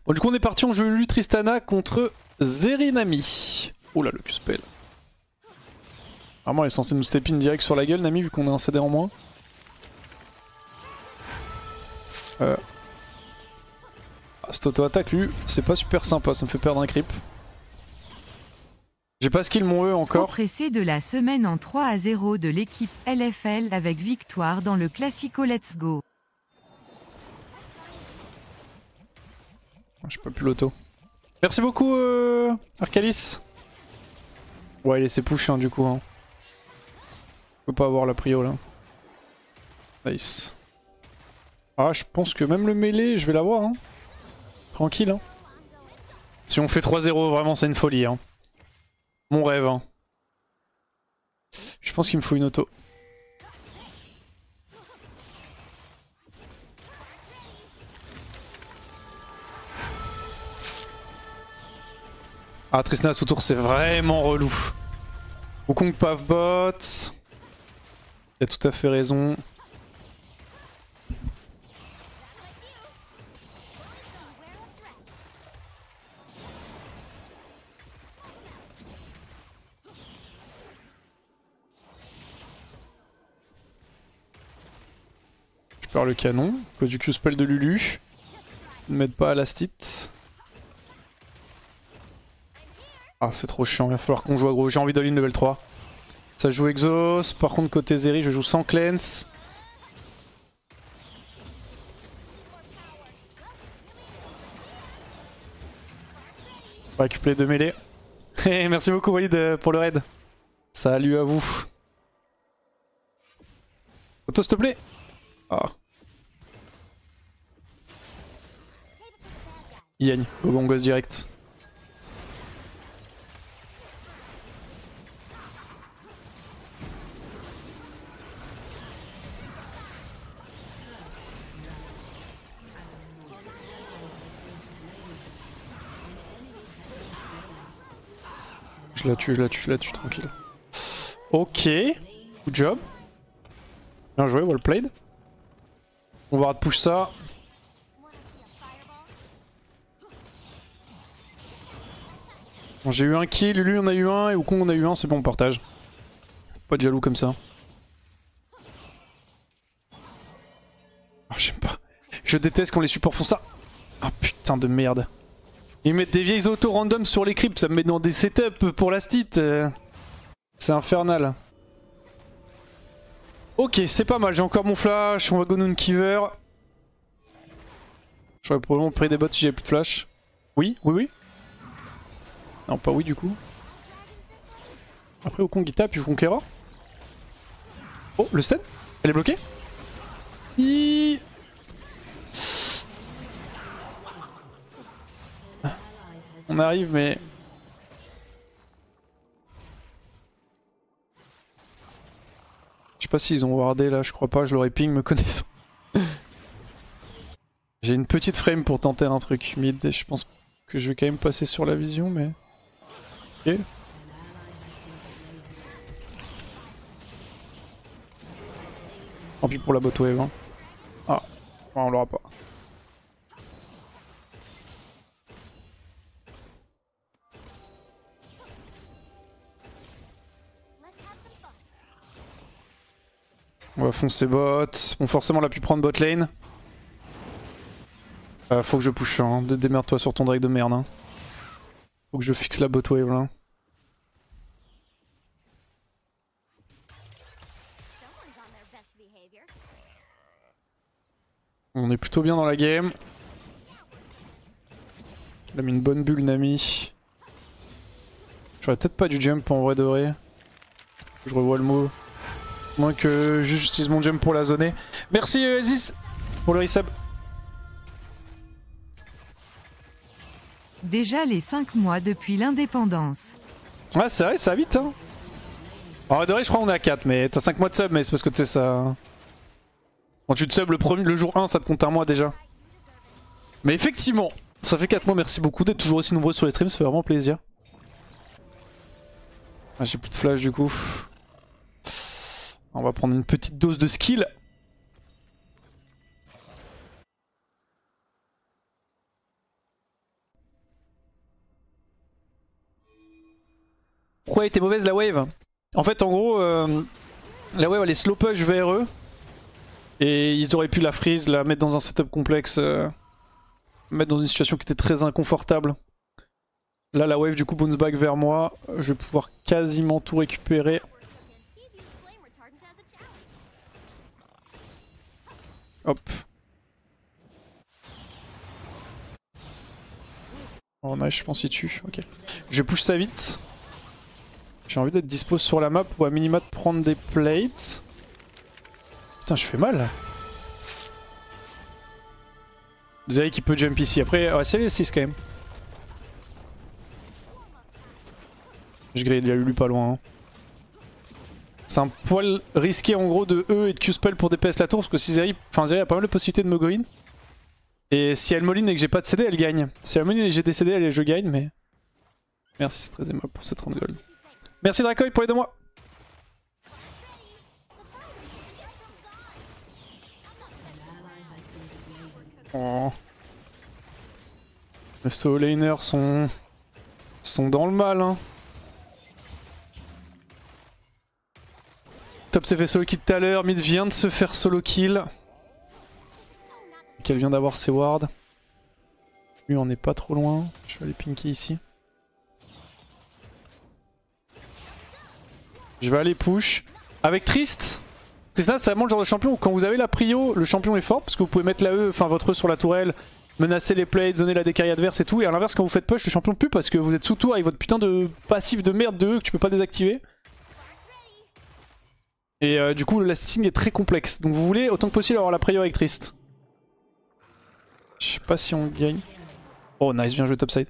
Bon, du coup, on est parti, on joue Lulu Tristana contre Zeri Nami. Oula, le Q-spell. Vraiment, elle est censée nous step in direct sur la gueule, Nami, vu qu'on a un CD en moins. Cette auto-attaque, lui, c'est pas super sympa, ça me fait perdre un creep. J'ai pas skill mon E encore. Pressé de la semaine en 3-0 de l'équipe LFL avec victoire dans le Classico Let's Go. Je peux plus l'auto. Merci beaucoup Arcalis. Ouais, il s'est push hein, du coup. Hein. Je peux pas avoir la prio là. Nice. Ah, je pense que même le mêlée, je vais l'avoir. Hein. Tranquille. Hein. Si on fait 3-0, vraiment c'est une folie. Hein. Mon rêve. Hein. Je pense qu'il me faut une auto. Ah, Tristana sous tour, c'est vraiment relou. Wukong paf bot. Il a tout à fait raison. Je perds le canon. Que du Q-spell de Lulu. Ne m'aide pas à la stit. Ah, c'est trop chiant, il va falloir qu'on joue aggro. J'ai envie d'all-in level 3. Ça joue Exhaust, par contre côté Zeri, je joue sans cleanse. On va récupérer 2 mêlées. Merci beaucoup Walid pour le raid. Salut à vous. Auto s'il te plaît. Ah. Yann, on gosse direct. Je la tue, tranquille. Ok, good job. Bien joué, well played. On va push ça. Bon, j'ai eu un kill, Lulu on a eu un, et Wukong on a eu un, c'est bon, on partage. Pas de jaloux comme ça. Ah, j'aime pas. Je déteste quand les supports font ça. Ah putain de merde. Ils mettent des vieilles autos random sur les creeps, ça me met dans des setups pour la stit. C'est infernal. Ok, c'est pas mal, j'ai encore mon flash, on va go Noonkeeper. J'aurais probablement pris des bots si j'avais plus de flash. Oui. Non, pas oui du coup. Après Wukong il tape, puis Wukong. Oh, le stun. Elle est bloquée. On arrive mais... Je sais pas s'ils ont wardé là, je crois pas, je l'aurais ping me connaissant. J'ai une petite frame pour tenter un truc mid et je pense que je vais quand même passer sur la vision mais... Ok. Tant pis pour la bot wave. Hein. Ah, on l'aura pas. On va foncer bot. Bon, forcément, on a pu prendre bot lane. Faut que je push. Hein. Démerde-toi sur ton Drake de merde. Hein. Faut que je fixe la bot wave là. On est plutôt bien dans la game. Il a mis une bonne bulle, Nami. J'aurais peut-être pas dû jump en vrai de vrai. Je revois le mot. Moins que j'utilise mon jump pour la zoner. Merci Elzis pour le resub. Déjà les 5 mois depuis l'indépendance. Ouais, c'est vrai, ça va vite. Hein. En vrai de vrai, je crois qu'on est à 4, mais t'as 5 mois de sub, mais c'est parce que tu sais ça. Quand tu te sub le jour 1, ça te compte un mois déjà. Mais effectivement, ça fait 4 mois, merci beaucoup d'être toujours aussi nombreux sur les streams, ça fait vraiment plaisir. Ah, j'ai plus de flash du coup. On va prendre une petite dose de skill. Pourquoi elle était mauvaise la wave? En fait en gros la wave elle est slow push vers eux. Et ils auraient pu la freeze, la mettre dans un setup complexe, mettre dans une situation qui était très inconfortable. Là la wave du coup bounce back vers moi, je vais pouvoir quasiment tout récupérer. Hop. Oh nice, je pense qu'il tue, ok. Je vais push ça vite. J'ai envie d'être dispo sur la map ou à minima de prendre des plates. Putain je fais mal. Zeri qui peut jump ici, après ouais, c'est les 6 quand même. Je grille, il y a Lulu pas loin. Hein. C'est un poil risqué en gros de E et de Q-spell pour DPS la tour parce que si Zeri, Zeri a pas mal de possibilités de me go in. Et si elle moline et que j'ai pas de CD, elle gagne. Si elle moline et que j'ai des CD, je gagne, mais... Merci, c'est très aimable pour cette 30 gold. Merci Dracoy pour les 2 mois. Oh. Les solo laners sont dans le mal, hein. Top s'est fait solo kill tout à l'heure, mid vient de se faire solo kill. Qu'elle vient d'avoir ses wards. Lui on est pas trop loin, je vais aller pinky ici. Je vais aller push. Avec Trist, Tristana c'est vraiment le genre de champion où quand vous avez la prio, le champion est fort parce que vous pouvez mettre la E, votre E sur la tourelle, menacer les plates, zoner la décarie adverse et tout. Et à l'inverse quand vous faites push, le champion pue parce que vous êtes sous tour avec votre putain de passif de merde de E que tu peux pas désactiver. Et du coup le lasting est très complexe. Donc vous voulez autant que possible avoir la prio avec Trist. Je sais pas si on gagne. Oh nice, bien joué topside.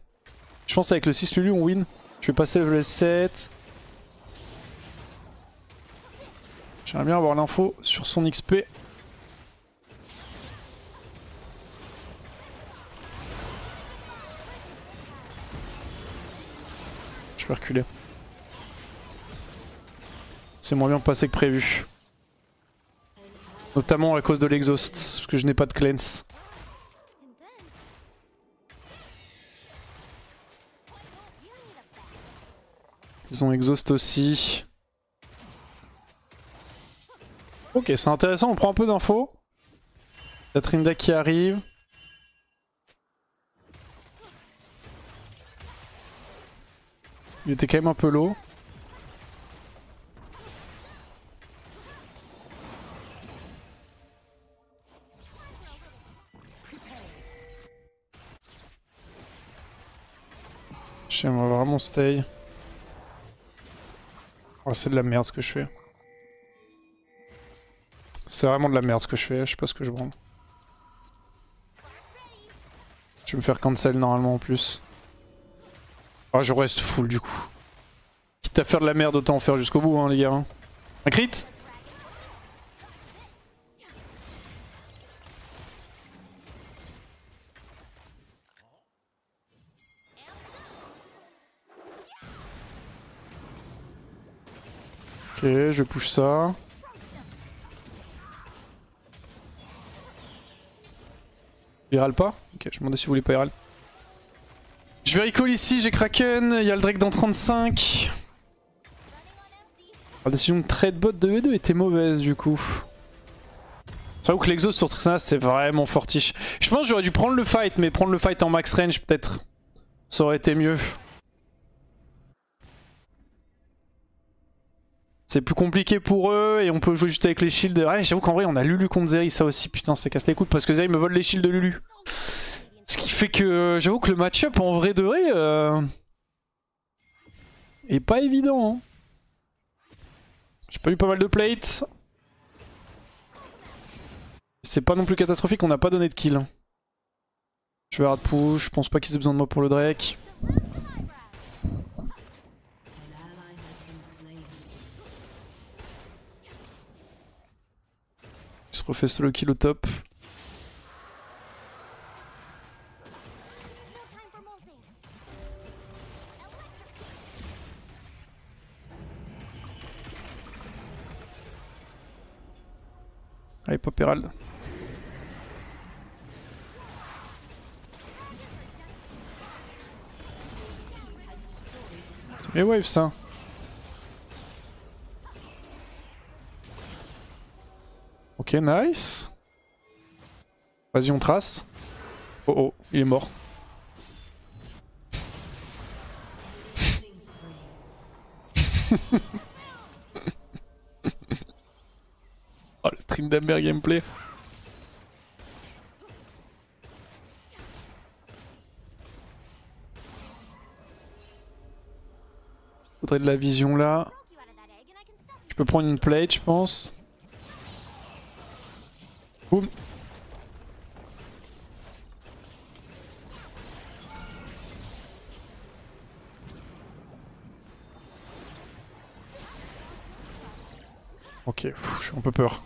Je pense avec le 6 Lulu on win. Je vais passer level 7. J'aimerais bien avoir l'info sur son XP. Je vais reculer. C'est moins bien passé que prévu. Notamment à cause de l'exhaust, parce que je n'ai pas de cleanse. Ils ont exhaust aussi. Ok, c'est intéressant, on prend un peu d'infos. La Trinda qui arrive. Il était quand même un peu low. J'aimerais vraiment stay. Oh, c'est de la merde ce que je fais. C'est vraiment de la merde ce que je fais, je sais pas ce que je prends. Je vais me faire cancel normalement en plus. Ah, je reste full du coup. Quitte à faire de la merde, autant en faire jusqu'au bout, hein, les gars. Hein. Un crit? Ok, je push ça. Il râle pas? Ok, je me demandais si vous voulez pas il râle. Je vais recall ici, j'ai Kraken, il y a le Drake dans 35. La décision de trade bot de E2 était mauvaise du coup. J'avoue que l'exhaust sur Tristana c'est vraiment fortiche. Je pense que j'aurais dû prendre le fight, mais prendre le fight en max range peut-être. Ça aurait été mieux. C'est plus compliqué pour eux et on peut jouer juste avec les shields. Ouais, j'avoue qu'en vrai on a Lulu contre Zeri, ça aussi putain c'est casse les couilles parce que Zeri me vole les shields de Lulu. Ce qui fait que j'avoue que le match-up en vrai de vrai est pas évident. Hein. J'ai pas eu pas mal de plates. C'est pas non plus catastrophique, on n'a pas donné de kill. Je vais hard push, je pense pas qu'ils aient besoin de moi pour le Drake. Il se refait solo kill au top. Allez, pop Herald. C'est mes waves ça. Ok, nice. Vas-y, on trace. Oh oh, il est mort. Oh, le Tryndamere gameplay. Faudrait de la vision là. Je peux prendre une plate, je pense. Boum. Ok, j'ai un peu peur.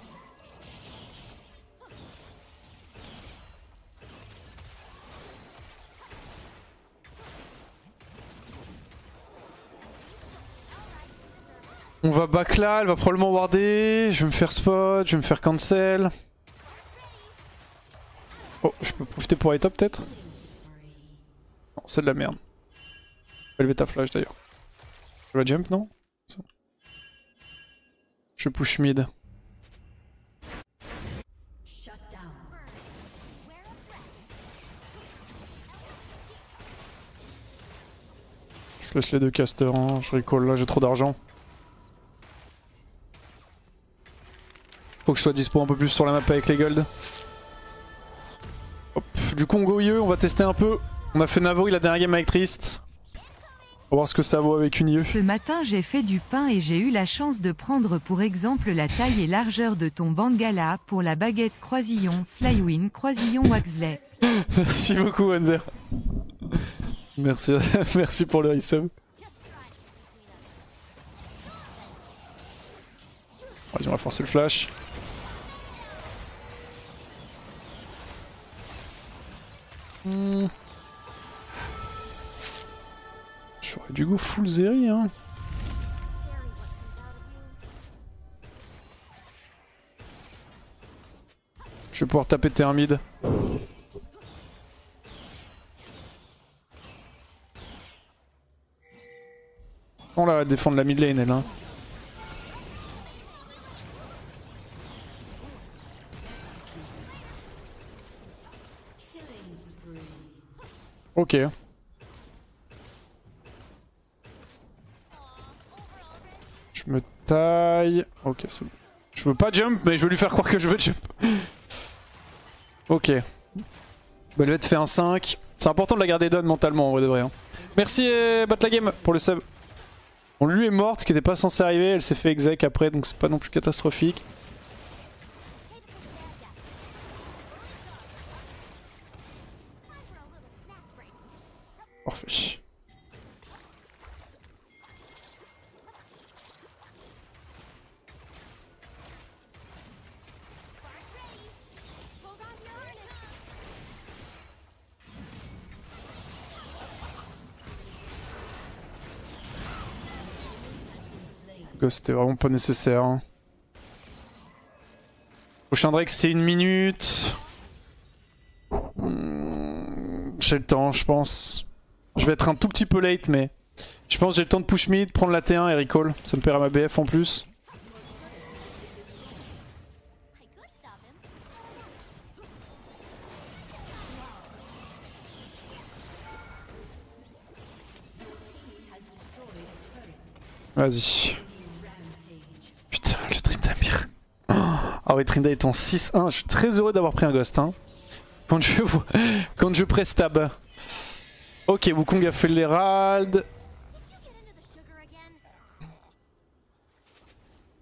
On va back là, elle va probablement warder. Je vais me faire spot, je vais me faire cancel. Oh, je peux profiter pour aller top peut-être? Non, c'est de la merde. Je vais lever ta flash d'ailleurs. Je vais jump, non? Je push mid. Je laisse les deux casters, hein. Je recall là, j'ai trop d'argent. Faut que je sois dispo un peu plus sur la map avec les golds. Hop. Du coup on go IE, on va tester un peu. On a fait Navori la dernière game avec Trist. On va voir ce que ça vaut avec une IE. Ce matin j'ai fait du pain et j'ai eu la chance de prendre pour exemple la taille et largeur de ton Bangala pour la baguette Croisillon Slywin Croisillon Waxley. Merci beaucoup Wanzer. Merci, merci pour le resub. Vas-y, on va forcer le flash. J'aurais dû go full Zeri hein. Je vais pouvoir taper T1 mid. On la défendre la mid lane elle hein. Ok. Je me taille. Ok, c'est bon. Je veux pas jump, mais je veux lui faire croire que je veux jump. Ok. Belvet fait un 5. C'est important de la garder down mentalement en vrai de vrai. Hein. Merci Bat la game pour le sub. On lui est morte, ce qui n'était pas censé arriver. Elle s'est fait exec après, donc c'est pas non plus catastrophique. Parfait. C'était vraiment pas nécessaire. Hein. Prochain Drake c'est 1 minute. J'ai le temps je pense. Je vais être un tout petit peu late mais je pense que j'ai le temps de push mid, prendre la T1 et recall. Ça me paiera ma BF en plus. Vas-y. Putain, le Tryndamere. Ah ouais, Trinda est en 6-1. Je suis très heureux d'avoir pris un ghost. Hein. Quand je presse tab. Ok, Wukong a fait l'Herald.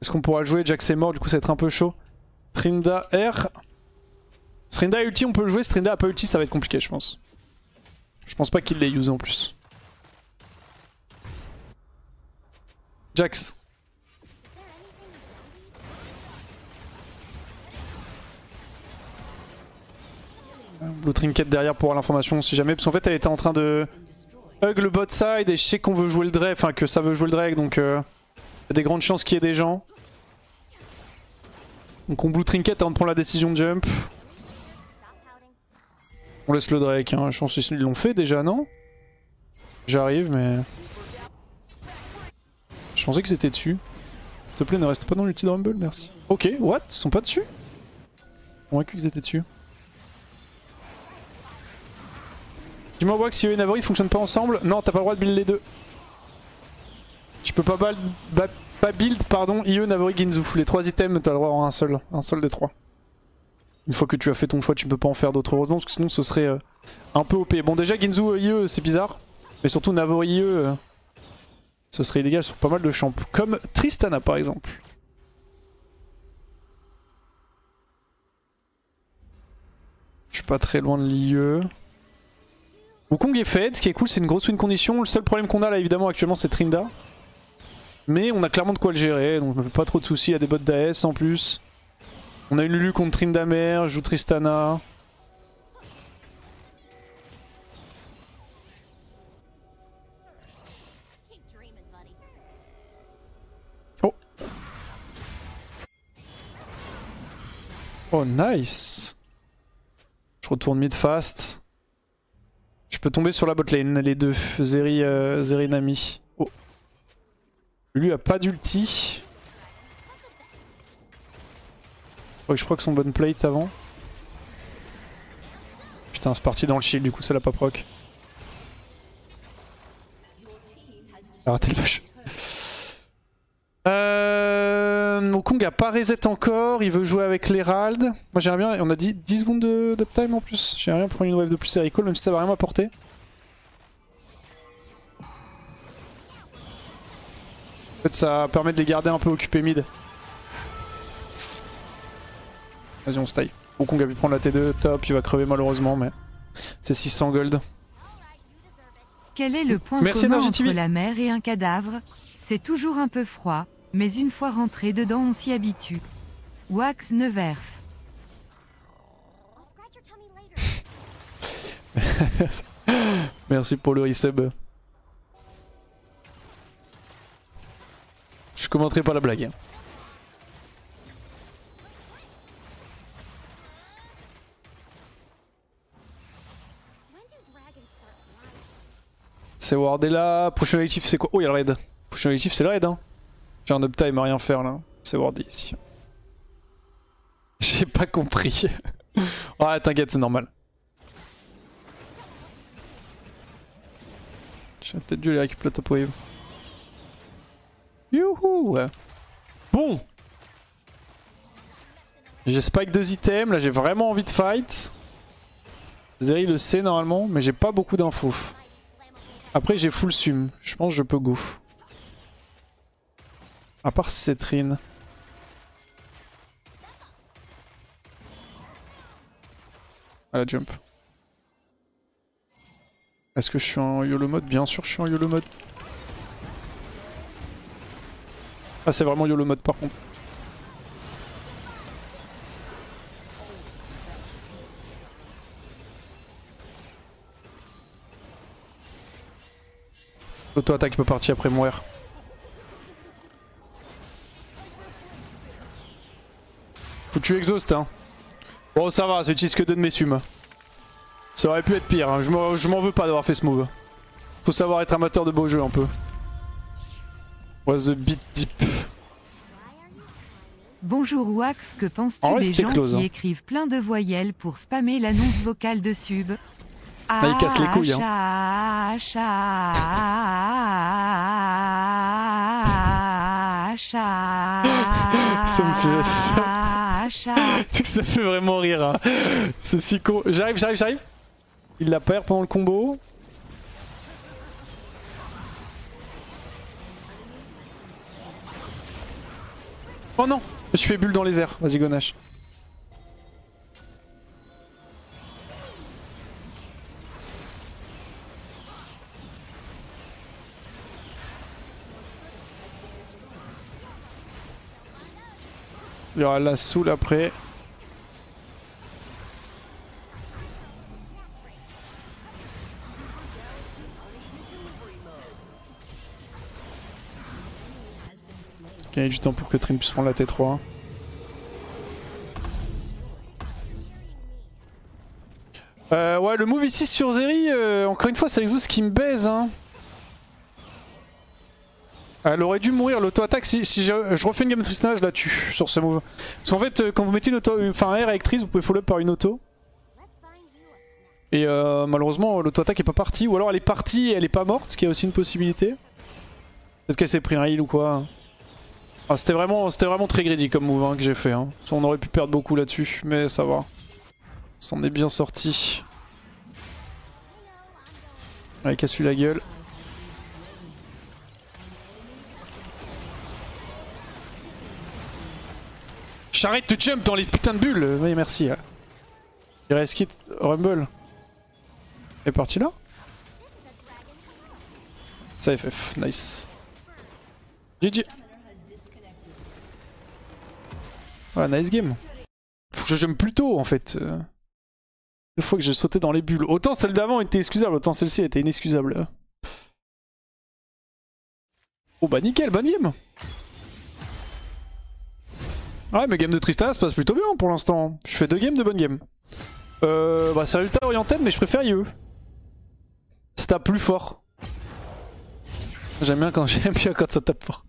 Est-ce qu'on pourra le jouer? Jax est mort, du coup ça va être un peu chaud. Trinda R. Trinda ulti, on peut le jouer. Trinda a pas ulti, ça va être compliqué, je pense. Je pense pas qu'il l'ait usé en plus. Jax. Blue Trinket derrière pour l'information si jamais. Parce qu'en fait elle était en train de hug le bot side et je sais qu'on veut jouer le Drake. Enfin que ça veut jouer le Drake donc il y a des grandes chances qu'il y ait des gens. Donc on Blue Trinket avant de prendre la décision de jump. On laisse le Drake, hein. Je pense qu'ils l'ont fait déjà, non? J'arrive mais... Je pensais que c'était dessus. S'il te plaît ne reste pas dans l'ulti de Rumble, merci. Ok, what? Ils sont pas dessus? Convaincu qu'ils étaient dessus. Dis-moi Wax, Io et Navori fonctionnent pas ensemble. Non, t'as pas le droit de build les deux. Je peux pas build pardon, Io, Navori, Ginzu. Les 3 items, t'as le droit d'avoir un seul des 3. Une fois que tu as fait ton choix, tu peux pas en faire d'autres heureusement, parce que sinon ce serait un peu OP. Bon déjà Ginzu, Io c'est bizarre. Mais surtout Navori, Io, ce serait illégal sur pas mal de champs. Comme Tristana par exemple. Je suis pas très loin de l'IE. Wukong est fed, ce qui est cool, c'est une grosse win condition. Le seul problème qu'on a là évidemment actuellement c'est Trinda. Mais on a clairement de quoi le gérer, donc on me fait pas trop de soucis, il y a des bots d'AS en plus. On a une Lulu contre Tryndamere, je joue Tristana. Oh. Oh nice. Je retourne mid fast. Je peux tomber sur la bot lane, les deux, Zeri Nami. Oh. Lui a pas d'ulti. Ouais, je proc son bonne plate avant. Putain, c'est parti dans le shield, du coup ça l'a pas proc. Il a raté le push. Wukong a pas reset encore, il veut jouer avec l'Herald. Moi j'aimerais bien, on a dit 10 secondes d'uptime en plus. J'aimerais bien prendre une wave de plus et recall, même si ça va rien m'apporter. En fait ça permet de les garder un peu occupés mid. Vas-y on se taille. Wukong a pu prendre la T2, top, il va crever malheureusement mais c'est 600 gold. Quel est le point commun entre la mer et un cadavre? C'est toujours un peu froid, mais une fois rentré dedans on s'y habitue. Wax Neverf. Merci pour le resub. Je commenterai pas la blague. C'est Wardella. Prochain objectif c'est quoi? Oh y'a le raid. Prochain objectif c'est le raid hein. J'ai un uptime à rien faire là. C'est Wardella ici. J'ai pas compris. Ouais t'inquiète c'est normal. J'ai peut-être dû aller récupérer la top wave. Youhou ouais. Bon. J'ai spike 2 items, là j'ai vraiment envie de fight. Zeri le sait normalement, mais j'ai pas beaucoup d'infos. Après j'ai full sum, je pense que je peux go. À part si c'est Trin. À la jump. Est-ce que je suis en YOLO mode? Bien sûr je suis en YOLO mode. Ah c'est vraiment YOLO mode par contre. L'auto-attaque peut partir après mourir. Foutu exhaust hein. Bon ça va, j'utilise que 2 de mes sums. Ça aurait pu être pire, hein. Je m'en veux pas d'avoir fait ce move. Faut savoir être amateur de beaux jeux un peu. What's the beat deep. Bonjour Wax, que penses-tu des gens qui écrivent plein de voyelles pour spammer l'annonce vocale de sub? Là il casse les couilles hein. Ça me fait ça fait vraiment rire hein. C'est si con. J'arrive. Il la perd pendant le combo. Oh non, je fais bulle dans les airs. Vas-y Gonache. Il y aura la soul après. Gagner du temps pour que Trin puisse prendre la T3. Ouais, le move ici sur Zeri, encore une fois, c'est l'exhaust qui me baise. Hein. Elle aurait dû mourir l'auto-attaque. Si je refais une game de Tristana, je la tue sur ce move. Parce qu'en fait, quand vous mettez une auto, enfin un R électrice, vous pouvez follow-up par une auto. Et malheureusement, l'auto-attaque est pas partie. Ou alors elle est partie et elle est pas morte, ce qui est aussi une possibilité. Peut-être qu'elle s'est pris un heal ou quoi. Ah, c'était vraiment très greedy comme move hein, que j'ai fait. Hein. On aurait pu perdre beaucoup là-dessus, mais ça va. On s'en est bien sorti. Allez, casse-lui la gueule. J'arrête de jump dans les putains de bulles. Oui, merci. Il reste quitte Rumble. Elle est partie là? Ça FF, nice. GG. Ouais, nice game. Faut que je jump plus tôt en fait. 2 fois que j'ai sauté dans les bulles. Autant celle d'avant était excusable, autant celle-ci était inexcusable. Oh bah nickel, bonne game. Ouais, mais game de Tristana se passe plutôt bien pour l'instant. Je fais 2 games de bonnes games. Bah c'est résultat orienté, mais je préfère IE. Ça tape plus fort. J'aime bien quand ça tape fort.